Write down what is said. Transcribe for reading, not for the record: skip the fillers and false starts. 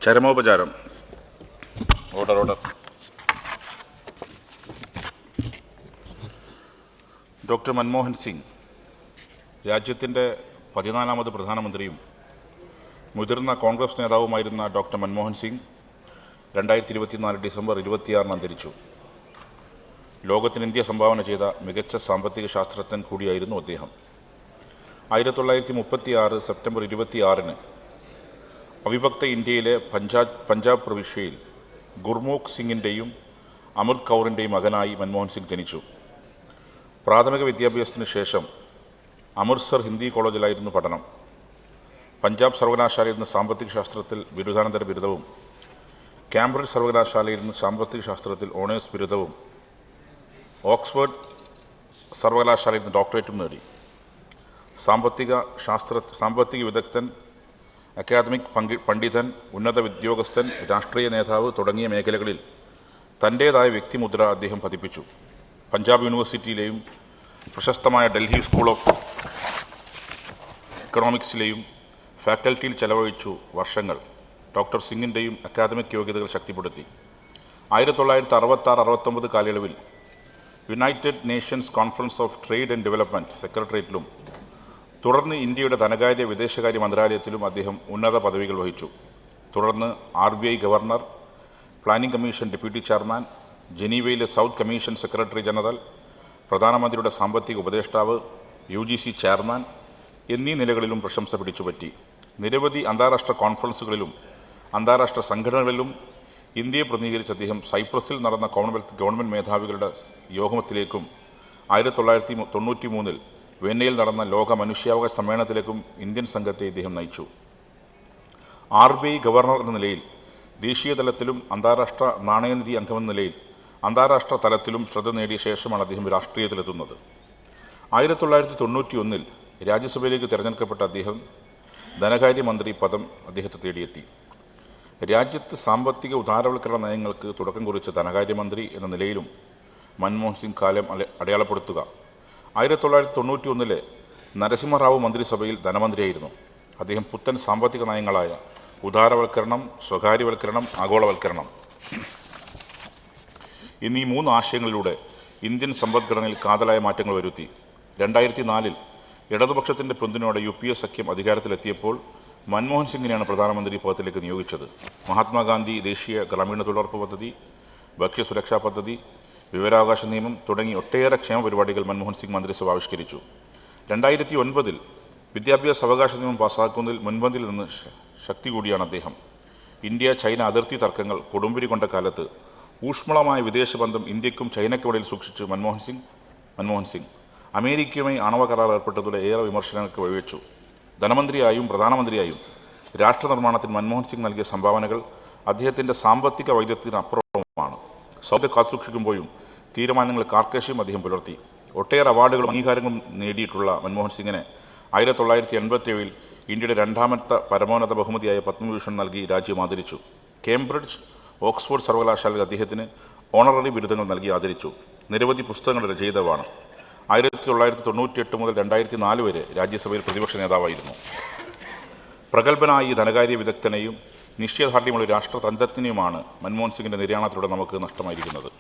ചരമോപചാരം. Order. Doctor Manmohan Singh രാജ്യത്തിൻ്റെ 14ാമത് പ്രധാനമന്ത്രിയും മുതിർന്ന കോൺഗ്രസ് നേതാവുമായിരുന്ന ഡോക്ടർ മൻമോഹൻ സിംഗ് 2024 ഡിസംബർ 26 അന്തരിച്ചു. ലോകത്തിന് ഇന്ത്യ സംഭാവന ചെയ്ത മികച്ച സാമ്പത്തിക ശാസ്ത്രജ്ഞൻ കൂടിയായിരുന്നു അദ്ദേഹം. 1936 സെപ്റ്റംബർ 26 അവിഭക്ത ഇന്ത്യയിലെ പഞ്ചാബ് പ്രവിശ്യയിൽ ഗുർമൂഖ് സിംഗിൻ്റെയും അമൃത് കൗറിൻ്റെയും മകനായി മൻമോഹൻ സിംഗ് ജനിച്ചു. പ്രാഥമിക വിദ്യാഭ്യാസത്തിന് ശേഷം അമൃത്സർ ഹിന്ദി കോളേജിലായിരുന്നു പഠനം. പഞ്ചാബ് സർവകലാശാലയിൽ നിന്ന് സാമ്പത്തിക ശാസ്ത്രത്തിൽ ബിരുദാനന്തര ബിരുദവും കാംബ്രിഡ്ജ് സർവകലാശാലയിൽ നിന്ന് സാമ്പത്തിക ശാസ്ത്രത്തിൽ ഓണേഴ്സ് ബിരുദവും ഓക്സ്ഫോർഡ് സർവകലാശാലയിൽ നിന്ന് ഡോക്ടറേറ്റും നേടി. സാമ്പത്തിക വിദഗ്ധൻ, അക്കാദമിക് പണ്ഡിതൻ, ഉന്നത ഉദ്യോഗസ്ഥൻ, രാഷ്ട്രീയ നേതാവ് തുടങ്ങിയ മേഖലകളിൽ തൻ്റേതായ വ്യക്തിമുദ്ര അദ്ദേഹം പതിപ്പിച്ചു. പഞ്ചാബ് യൂണിവേഴ്സിറ്റിയിലെയും പ്രശസ്തമായ ഡൽഹി സ്കൂൾ ഓഫ് ഇക്കണോമിക്സിലെയും ഫാക്കൽറ്റിയിൽ ചെലവഴിച്ചു വർഷങ്ങൾ ഡോക്ടർ സിംഗിൻ്റെയും അക്കാദമിക് യോഗ്യതകൾ ശക്തിപ്പെടുത്തി. 1966-69 കാലയളവിൽ united nations conference of trade and development സെക്രട്ടേറിയറ്റിലും തുടർന്ന് ഇന്ത്യയുടെ ധനകാര്യ വിദേശകാര്യ മന്ത്രാലയത്തിലും അദ്ദേഹം ഉന്നത പദവികൾ വഹിച്ചു. തുടർന്ന് RBI governor, planning commission deputy chairman, ജനീവയിലെ സൗത്ത് കമ്മീഷൻ സെക്രട്ടറി ജനറൽ, പ്രധാനമന്ത്രിയുടെ സാമ്പത്തിക ഉപദേഷ്ടാവ്, UGC ചെയർമാൻ എന്നീ നിലകളിലും പ്രശംസ പിടിച്ചുപറ്റി. നിരവധി അന്താരാഷ്ട്ര കോൺഫറൻസുകളിലും അന്താരാഷ്ട്ര സംഘടനകളിലും ഇന്ത്യയെ പ്രതിനിധീകരിച്ച് അദ്ദേഹം സൈപ്രസിൽ നടന്ന കോമൺവെൽത്ത് ഗവൺമെൻറ് മേധാവികളുടെ യോഗത്തിലേക്കും 1993 വെന്നയിൽ നടന്ന ലോക മനുഷ്യാവകാശ സമ്മേളനത്തിലേക്കും ഇന്ത്യൻ സംഘത്തെ ഇദ്ദേഹം നയിച്ചു. RBI ഗവർണർ എന്ന നിലയിൽ ദേശീയ തലത്തിലും അന്താരാഷ്ട്ര നാണയനിധി അംഗമെന്ന നിലയിൽ അന്താരാഷ്ട്ര തലത്തിലും ശ്രദ്ധ നേടിയ ശേഷമാണ് അദ്ദേഹം രാഷ്ട്രീയത്തിലെത്തുന്നത്. 1991 രാജ്യസഭയിലേക്ക് തിരഞ്ഞെടുക്കപ്പെട്ട അദ്ദേഹം ധനകാര്യമന്ത്രി പദം അദ്ദേഹത്തെ തേടിയെത്തി. രാജ്യത്ത് സാമ്പത്തിക ഉദാരവൽക്കരണ നയങ്ങൾക്ക് തുടക്കം കുറിച്ച ധനകാര്യമന്ത്രി എന്ന നിലയിലും മൻമോഹൻ സിംഗ് കാലം അടയാളപ്പെടുത്തുക. 1991 നരസിംഹറാവു മന്ത്രിസഭയിൽ ധനമന്ത്രിയായിരുന്നു. അദ്ദേഹം പുത്തൻ സാമ്പത്തിക നയങ്ങളായ ഉദാരവൽക്കരണം, സ്വകാര്യവൽക്കരണം, ആഗോളവൽക്കരണം എന്നീ 3 ആശയങ്ങളിലൂടെ ഇന്ത്യൻ സമ്പദ്ഘടനയിൽ കാതലായ മാറ്റങ്ങൾ വരുത്തി. 2004 ഇടതുപക്ഷത്തിൻ്റെ പിന്തുണയോടെ UPA സഖ്യം അധികാരത്തിലെത്തിയപ്പോൾ മൻമോഹൻ സിംഗിനെയാണ് പ്രധാനമന്ത്രി പദത്തിലേക്ക് നിയോഗിച്ചത്. മഹാത്മാഗാന്ധി ദേശീയ ഗ്രാമീണ തൊഴിലുറപ്പ് പദ്ധതി, ഭക്ഷ്യസുരക്ഷാ പദ്ധതി, വിവരാവകാശ നിയമം തുടങ്ങി ഒട്ടേറെ ക്ഷേമ പരിപാടികൾ മൻമോഹൻ സിംഗ് മന്ത്രിസഭ ആവിഷ്കരിച്ചു. 2009 വിദ്യാഭ്യാസ അവകാശ നിയമം പാസ്സാക്കുന്നതിൽ മുൻപന്തിയിൽ നിന്ന് ശക്തി കൂടിയാണ് അദ്ദേഹം. ഇന്ത്യ ചൈന അതിർത്തി തർക്കങ്ങൾ കൊടുമ്പിരി കൊണ്ട കാലത്ത് ഊഷ്മളമായ വിദേശ ബന്ധം ഇന്ത്യക്കും ചൈനയ്ക്കുമിടയിൽ സൂക്ഷിച്ച് മൻമോഹൻ സിംഗ് അമേരിക്കയുമായി ആണവ കരാർ ഏർപ്പെട്ടതോടെ ഏറെ വിമർശനങ്ങൾക്ക് വഴിവെച്ചു. ധനമന്ത്രിയായും പ്രധാനമന്ത്രിയായും രാഷ്ട്ര നിർമ്മാണത്തിന് മൻമോഹൻ സിംഗ് നൽകിയ സംഭാവനകൾ അദ്ദേഹത്തിൻ്റെ സാമ്പത്തിക വൈദഗ്ധ്യത്തിന് അപ്പുറമാണ്. സൗകര്യം കാത്തുസൂക്ഷിക്കുമ്പോഴും തീരുമാനങ്ങൾ കാർക്കശ്യം അദ്ദേഹം പുലർത്തി. ഒട്ടേറെ അവാർഡുകളും അംഗീകാരങ്ങളും നേടിയിട്ടുള്ള മൻമോഹൻ സിംഗിനെ 1987 ഇന്ത്യയുടെ 2ാമത്തെ പരമോന്നത ബഹുമതിയായ പത്മഭൂഷൺ നൽകി രാജ്യം ആദരിച്ചു. കേംബ്രിഡ്ജ്, ഓക്സ്ഫോർഡ് സർവകലാശാലയിൽ അദ്ദേഹത്തിന് ഓണററി ബിരുദങ്ങൾ നൽകി ആദരിച്ചു. നിരവധി പുസ്തകങ്ങളുടെ രചയിതാവാണ്. 1998 മുതൽ 2004 വരെ രാജ്യസഭയിൽ പ്രതിപക്ഷ നേതാവായിരുന്നു. പ്രഗത്ഭനായ ഈ ധനകാര്യ വിദഗ്ധനെയും നിശ്ചയദാർഢ്യമുള്ള രാഷ്ട്രതന്ത്രജ്ഞനെയുമാണ് മൻമോഹൻ സിംഗിൻ്റെ നിര്യാണത്തിലൂടെ നമുക്ക് നഷ്ടമായിരിക്കുന്നത്.